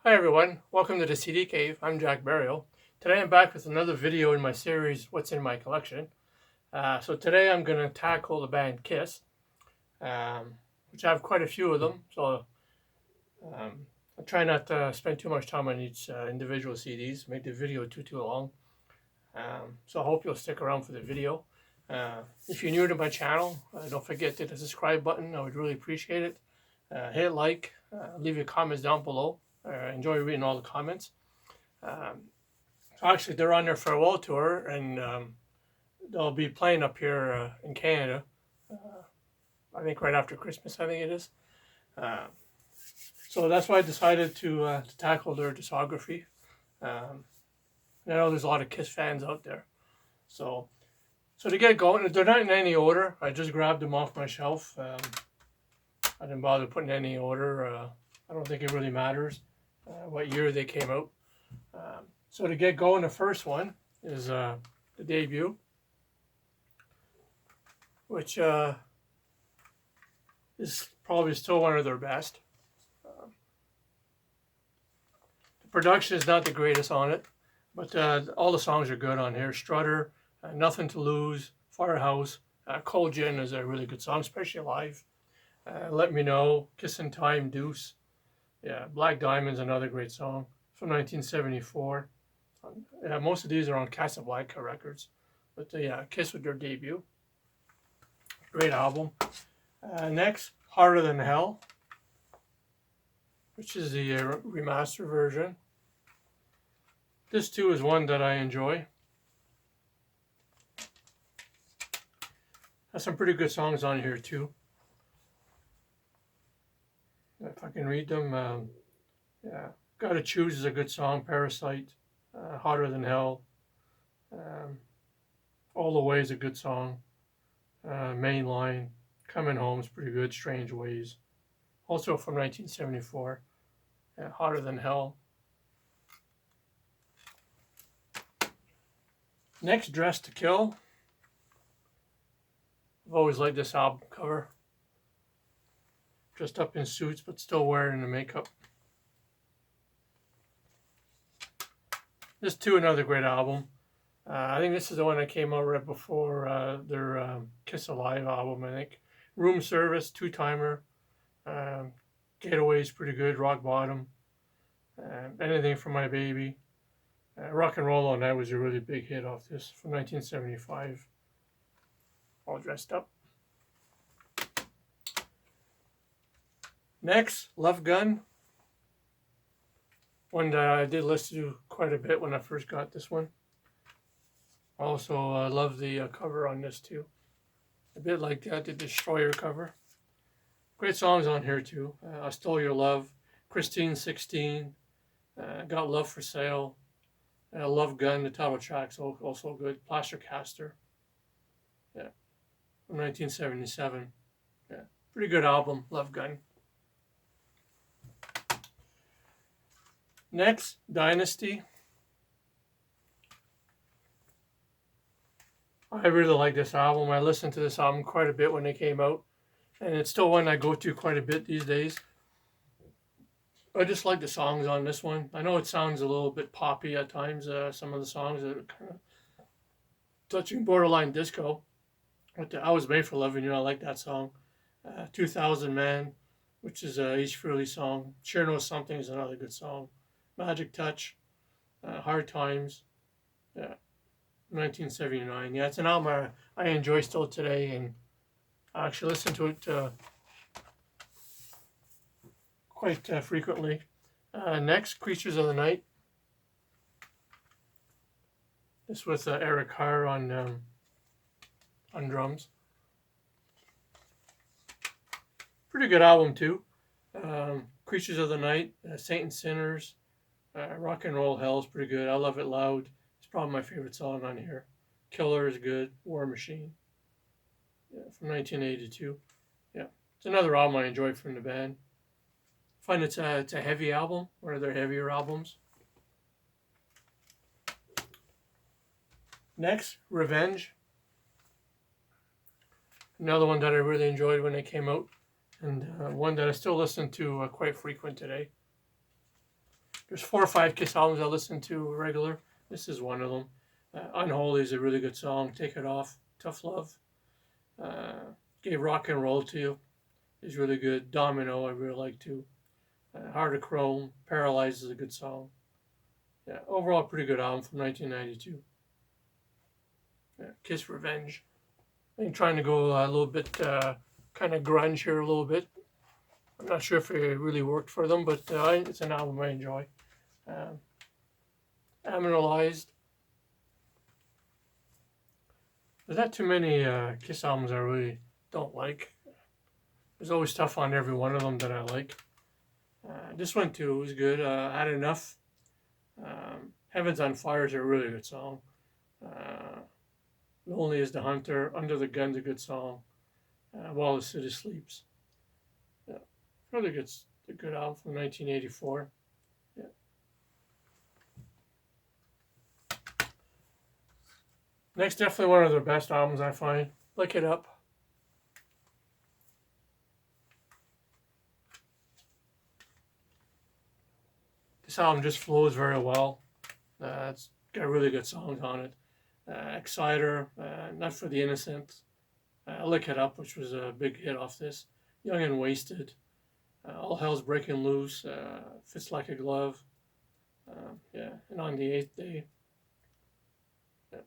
Hi everyone, welcome to the CD Cave. I'm Jack Burial. Today I'm back with another video in my series, What's in My Collection. So today I'm going to tackle the band Kiss, which I have quite a few of them. So I'll try not to spend too much time on each individual CDs, make the video too long. So I hope you'll stick around for the video. If you're new to my channel, don't forget to hit the subscribe button. I would really appreciate it. Hit like, leave your comments down below. Enjoy reading all the comments. So actually, they're on their farewell tour, and they'll be playing up here in Canada. I think right after Christmas, I think it is. Uh, so that's why I decided to tackle their discography. I know there's a lot of Kiss fans out there. So to get going, they're not in any order. I just grabbed them off my shelf. I didn't bother putting any order. I don't think it really matters what year they came out. So to get going, the first one is the debut, which is probably still one of their best. The production is not the greatest on it, but all the songs are good on here. Strutter, Nothing to Lose, Firehouse, Cold Gin is a really good song, especially live. Let Me Know, Kissin' Time, Deuce. Yeah, Black Diamond's another great song from 1974. Yeah, most of these are on Casablanca Records, but yeah, Kiss with their debut. Great album. Next, Harder Than Hell, which is the remaster version. This too is one that I enjoy. Has some pretty good songs on here too. If I can read them, yeah, Gotta Choose is a good song. Parasite, Hotter Than Hell, All the Way is a good song. Mainline, Coming Home is pretty good. Strange Ways, also from 1974. Hotter Than Hell. Next, Dressed to Kill. I've always liked this album cover. Dressed up in suits, but still wearing the makeup. This too, another great album. I think this is the one that came out right before their Kiss Alive album, I think. Room Service, Two-Timer. Getaway's pretty good. Rock Bottom. Anything for My Baby. Rock and Roll All Night was a really big hit off this from 1975. All dressed up. Next, Love Gun. One that I did listen to quite a bit when I first got this one. Also, love the cover on this too. A bit like the Destroyer cover. Great songs on here too. I Stole Your Love, Christine 16, Got Love for Sale, Love Gun, the title track's also good. Plaster Caster, yeah, from 1977. Yeah, pretty good album, Love Gun. Next, Dynasty. I really like this album. I listened to this album quite a bit when it came out, and it's still one I go to quite a bit these days. I just like the songs on this one. I know it sounds a little bit poppy at times, some of the songs are kind of touching borderline disco. But I Was Made for Loving You, I like that song. 2000 Man, which is a Ace Frehley song. Sure Knows Something is another good song. Magic Touch, Hard Times, yeah, 1979. Yeah, it's an album I enjoy still today, and I actually listen to it quite frequently. Next, Creatures of the Night. This with Eric Carr on drums. Pretty good album too. Creatures of the Night, Saint and Sinners, Rock and Roll Hell is pretty good. I Love It Loud. It's probably my favorite song on here. Killer is good. War Machine, yeah, from 1982. Yeah, it's another album I enjoy from the band. I find it's a heavy album, one of their heavier albums. Next, Revenge. Another one that I really enjoyed when it came out, and one that I still listen to quite frequent today. There's 4 or 5 Kiss albums I listen to regular. This is one of them. Unholy is a really good song. Take It Off, Tough Love. Gave Rock and Roll to You is really good. Domino I really like too. Heart of Chrome, Paralyzed is a good song. Yeah, overall pretty good album from 1992. Yeah, Kiss Revenge. I'm trying to go a little bit kind of grunge here a little bit. I'm not sure if it really worked for them, but it's an album I enjoy. Animalized. There's not too many Kiss albums I really don't like. There's always stuff on every one of them that I like. This one too was good. Had Enough. Heaven's on Fire is a really good song. Lonely is the Hunter. Under the Gun's a good song. While the City Sleeps. Yeah, really good. A good album from 1984. Yeah. Next, definitely one of their best albums I find. Lick It Up. This album just flows very well. It's got really good songs on it. Exciter, Not for the Innocent. Lick It Up, which was a big hit off this. Young and Wasted. All Hell's Breaking Loose. Fits Like a Glove. Yeah, and On the Eighth Day. Yeah.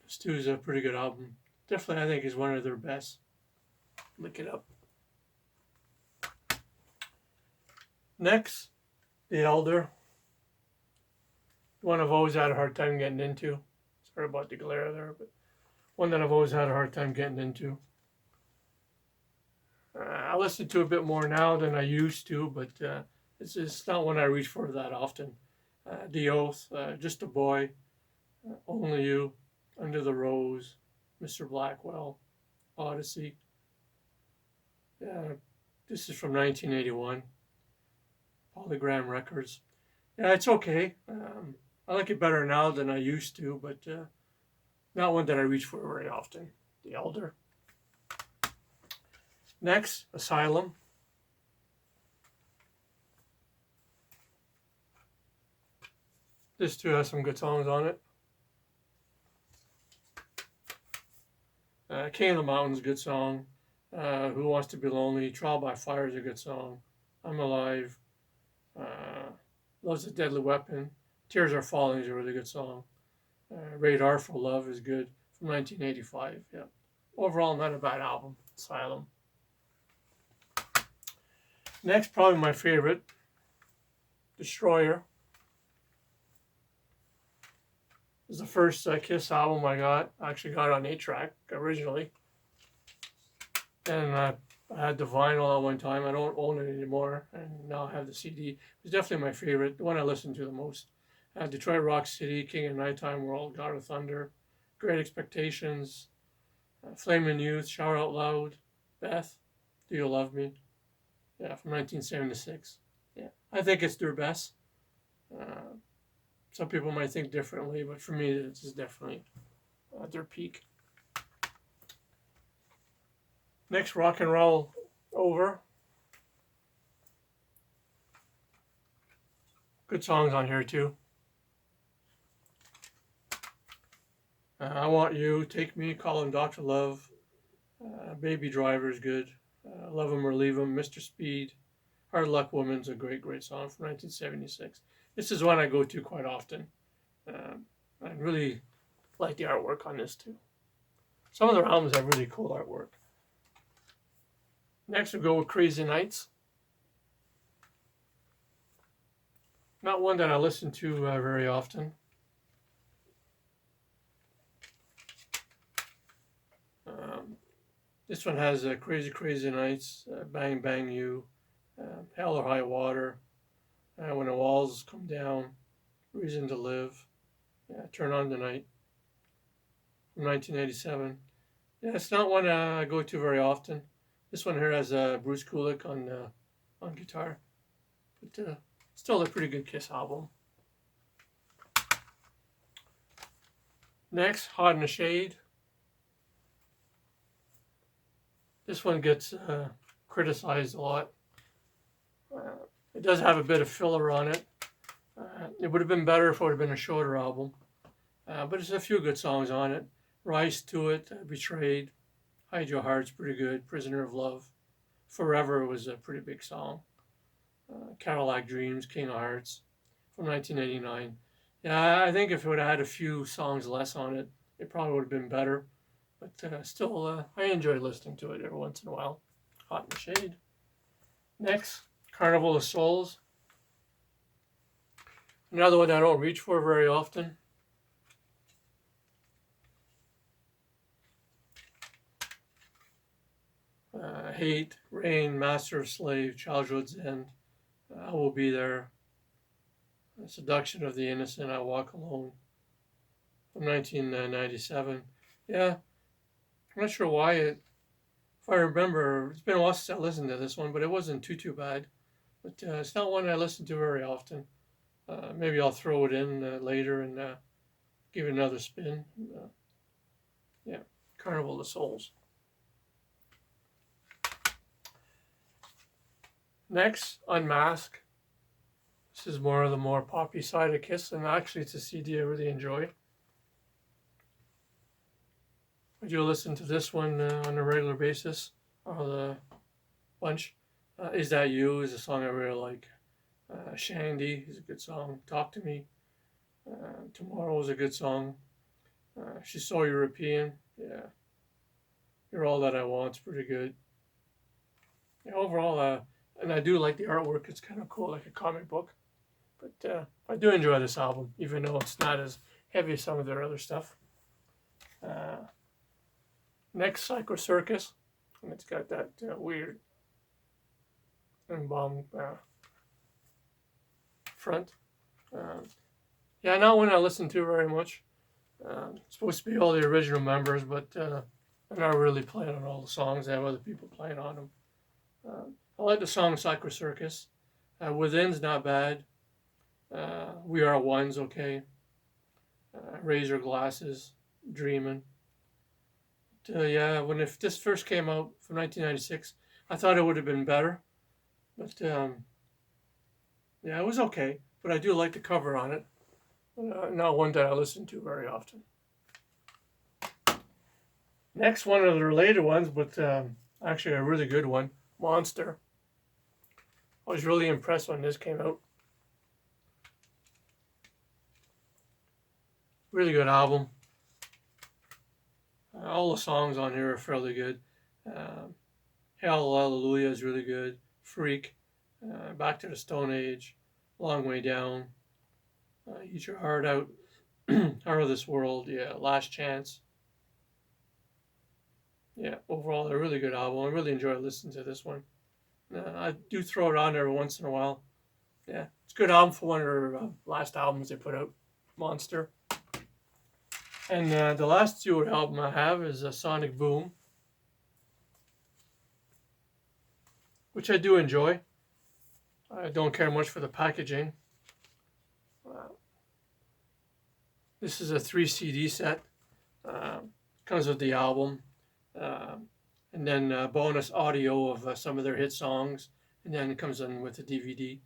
This too is a pretty good album. Definitely, I think, is one of their best. Lick It Up. Next, The Elder. One I've always had a hard time getting into. Sorry about the glare there, but one that I've always had a hard time getting into. I listen to a bit more now than I used to, but it's not one I reach for that often. The Oath, Just a Boy, Only You, Under the Rose, Mr. Blackwell, Odyssey. This is from 1981. Polygram Records. Yeah, it's okay. I like it better now than I used to, but not one that I reach for very often. The Elder. Next, Asylum. This too has some good songs on it. King of the Mountains, good song. Who Wants to Be Lonely? Trial by Fire is a good song. I'm Alive. Love's a Deadly Weapon. Tears Are Falling is a really good song. Radar for Love is good from 1985. Yeah. Overall, not a bad album. Asylum. Next, probably my favorite, Destroyer. It was the first Kiss album I got. I actually got it on 8-track originally. And I had the vinyl at one time. I don't own it anymore. And now I have the CD. It was definitely my favorite, the one I listened to the most. Detroit Rock City, King of Nighttime World, God of Thunder, Great Expectations, Flamin' Youth, Shout Out Loud, Beth, Do You Love Me? Yeah, from 1976. Yeah, I think it's their best. Some people might think differently, but for me, this is definitely their peak. Next, Rock and Roll Over. Good songs on here too. I Want You, Take Me, Call Him Dr. Love, Baby Driver is good, Love Him or Leave Him, Mr. Speed, Hard Luck Woman's a great song from 1976. This is one I go to quite often. I really like the artwork on this too. Some of their albums have really cool artwork. Next we'll go with Crazy Nights. Not one that I listen to very often. This one has Crazy Nights, Bang Bang You, Hell or High Water, When the Walls Come Down, Reason to Live, Turn On the Night, from 1987. Yeah, it's not one I go to very often. This one here has Bruce Kulick on guitar, but still a pretty good Kiss album. Next, Hot in the Shade. This one gets criticized a lot. It does have a bit of filler on it. It would have been better if it would have been a shorter album, but there's a few good songs on it. Rise to It, Betrayed, Hide Your Heart's pretty good. Prisoner of Love, Forever was a pretty big song. Cadillac Dreams, King of Hearts from 1989. Yeah, I think if it would have had a few songs less on it, it probably would have been better. But still, I enjoy listening to it every once in a while. Hot in the Shade. Next, Carnival of Souls. Another one I don't reach for very often. Hate, Rain, Master of Slave, Childhood's End, I Will Be There, Seduction of the Innocent, I Walk Alone, from 1997. Yeah, I'm not sure why if I remember, it's been a while since I listened to this one, but it wasn't too bad. But it's not one I listen to very often. Maybe I'll throw it in later and give it another spin. Yeah, Carnival of Souls. Next, Unmask. This is more of the more poppy side of Kiss, and actually it's a CD I really enjoy. I do listen to this one on a regular basis, or the bunch. Is That You is a song I really like. Shandy is a good song. Talk to Me. Tomorrow is a good song. She's So European. Yeah. You're All That I Want's pretty good. Yeah, overall, and I do like the artwork. It's kind of cool, like a comic book. But I do enjoy this album, even though it's not as heavy as some of their other stuff. Next, Psycho Circus, and it's got that weird embalmed front. Yeah, not one I listen to very much. It's supposed to be all the original members, but they're not really playing on all the songs. They have other people playing on them. I like the song Psycho Circus. Within's not bad. We Are One's okay. Razor Glasses, Dreamin'. Yeah, if this first came out from 1996, I thought it would have been better. But yeah, it was okay. But I do like the cover on it. Not one that I listen to very often. Next, one of the related ones, but actually a really good one, Monster. I was really impressed when this came out. Really good album. All the songs on here are fairly good. Hallelujah is really good. Freak, Back to the Stone Age, Long Way Down, Eat Your Heart Out, Heart of This World, yeah, Last Chance. Yeah, overall a really good album. I really enjoy listening to this one. I do throw it on every once in a while. Yeah, it's a good album for one of their last albums they put out, Monster. And the last Stewart album I have is Sonic Boom, which I do enjoy. I don't care much for the packaging. This is a 3 CD set. Comes with the album. And then bonus audio of some of their hit songs. And then it comes in with the DVD.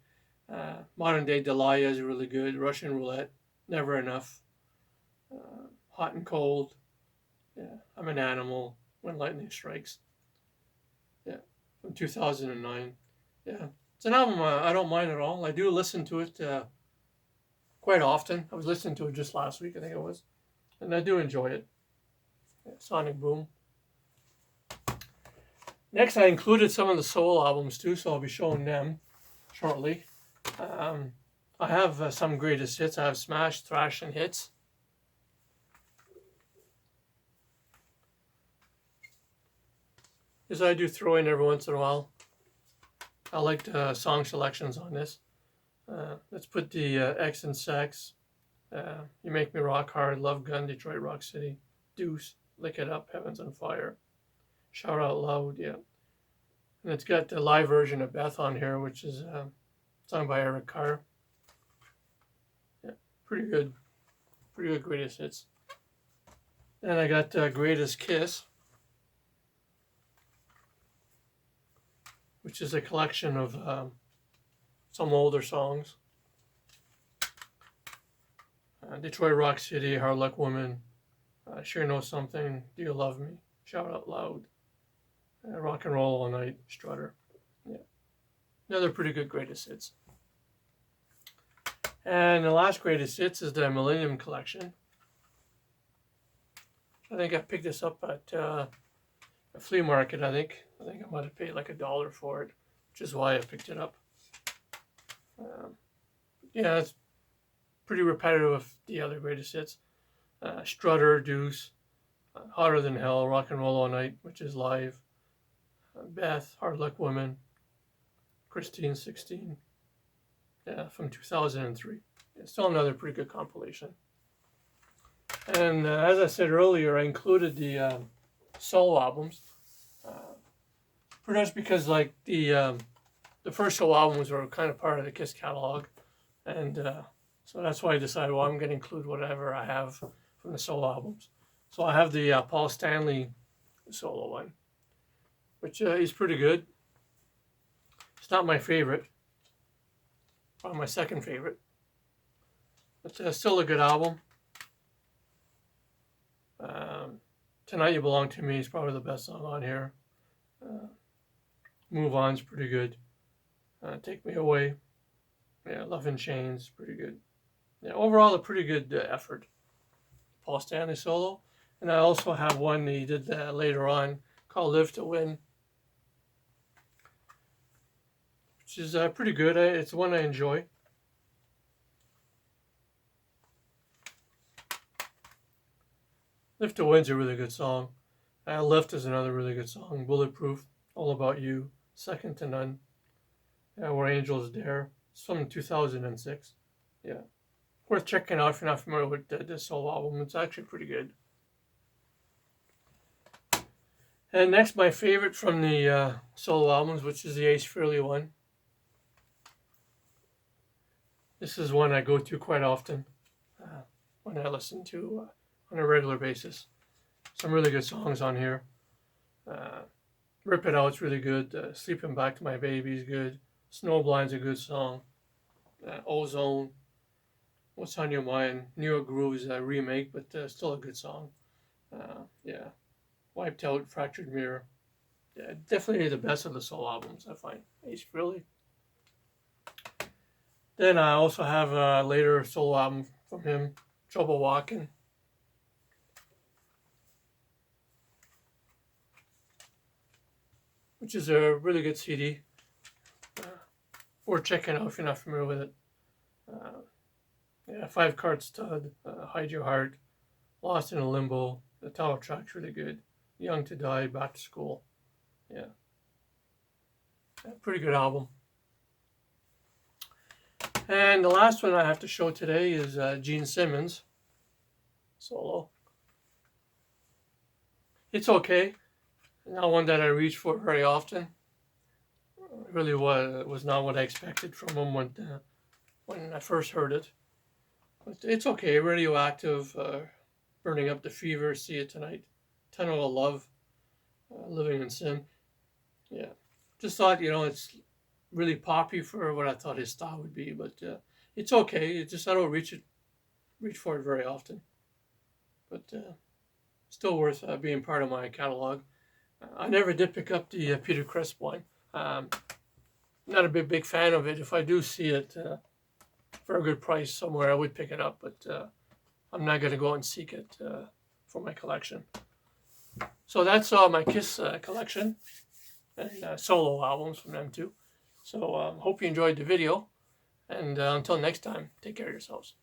Modern Day Delilah is really good. Russian Roulette, Never Enough. Hot and Cold. Yeah, I'm an Animal. When Lightning Strikes. Yeah, from 2009. Yeah, it's an album I don't mind at all. I do listen to it quite often. I was listening to it just last week, I think it was. And I do enjoy it. Yeah, Sonic Boom. Next, I included some of the soul albums too, so I'll be showing them shortly. I have some greatest hits. I have Smash, Thrash, and Hits. This I do throw in every once in a while. I like the song selections on this. Let's put the X and Sex, You Make Me Rock Hard, Love Gun, Detroit Rock City, Deuce, Lick It Up, Heaven's on Fire, Shout Out Loud, yeah. And it's got the live version of Beth on here, which is sung by Eric Carr. Yeah, pretty good greatest hits. Then I got Greatest Kiss, which is a collection of some older songs. Detroit Rock City, Hard Luck Woman, Sure Know Something, Do You Love Me, Shout Out Loud, Rock and Roll All Night, Strutter. Yeah, another pretty good greatest hits. And the last greatest hits is the Millennium Collection. I think I picked this up at a flea market. I think I might have paid like $1 for it, which is why I picked it up. Yeah, it's pretty repetitive of the other greatest hits. Strutter, Deuce, Hotter Than Hell, Rock and Roll All Night, which is live. Beth, Hard Luck Woman, Christine 16, yeah, from 2003. It's still another pretty good compilation. And as I said earlier, I included the solo albums, pretty much because like the first solo albums were kind of part of the Kiss catalog, and so that's why I decided, well, I'm going to include whatever I have from the solo albums. So I have the Paul Stanley solo one, which is pretty good. It's not my favorite, probably my second favorite, but still a good album. Tonight You Belong to Me is probably the best song on here. Move On's pretty good. Take Me Away, yeah, Love in Chains, pretty good. Yeah, overall a pretty good effort. Paul Stanley solo. And I also have one he did later on called Live to Win, which is pretty good. It's one I enjoy. Live to Win's a really good song. Lift is another really good song. Bulletproof, All About You, Second to None. Where Angels Dare. It's from 2006. Yeah. Worth checking out if you're not familiar with this solo album. It's actually pretty good. And next, my favorite from the solo albums, which is the Ace Frehley one. This is one I go to quite often when I listen to on a regular basis. Some really good songs on here. Rip It Out's really good. Sleeping Back to My Baby is good. Snowblind's a good song. Ozone. What's on Your Mind? Neo Groove's a remake, but still a good song. Yeah. Wiped Out, Fractured Mirror. Yeah, definitely the best of the solo albums, I find. Ace Frehley. Then I also have a later solo album from him, Trouble Walking. Which is a really good CD. Worth checking out if you're not familiar with it. Yeah, 5 Card Stud, Hide Your Heart, Lost in a Limbo. The title track's really good. Young to Die, Back to School. Yeah. Pretty good album. And the last one I have to show today is Gene Simmons solo. It's okay. Not one that I reach for very often. It really was not what I expected from him when I first heard it. But it's okay. Radioactive, Burning Up the Fever, See It Tonight, Tunnel of Love, Living in Sin. Yeah. Just thought, it's really poppy for what I thought his style would be, but it's okay. It's just I don't reach for it very often. But still worth being part of my catalog. I never did pick up the Peter Crisp one. Not a big fan of it. If I do see it for a good price somewhere, I would pick it up, but I'm not going to go and seek it for my collection. So that's my Kiss collection and solo albums from them too. So hope you enjoyed the video, and until next time, take care of yourselves.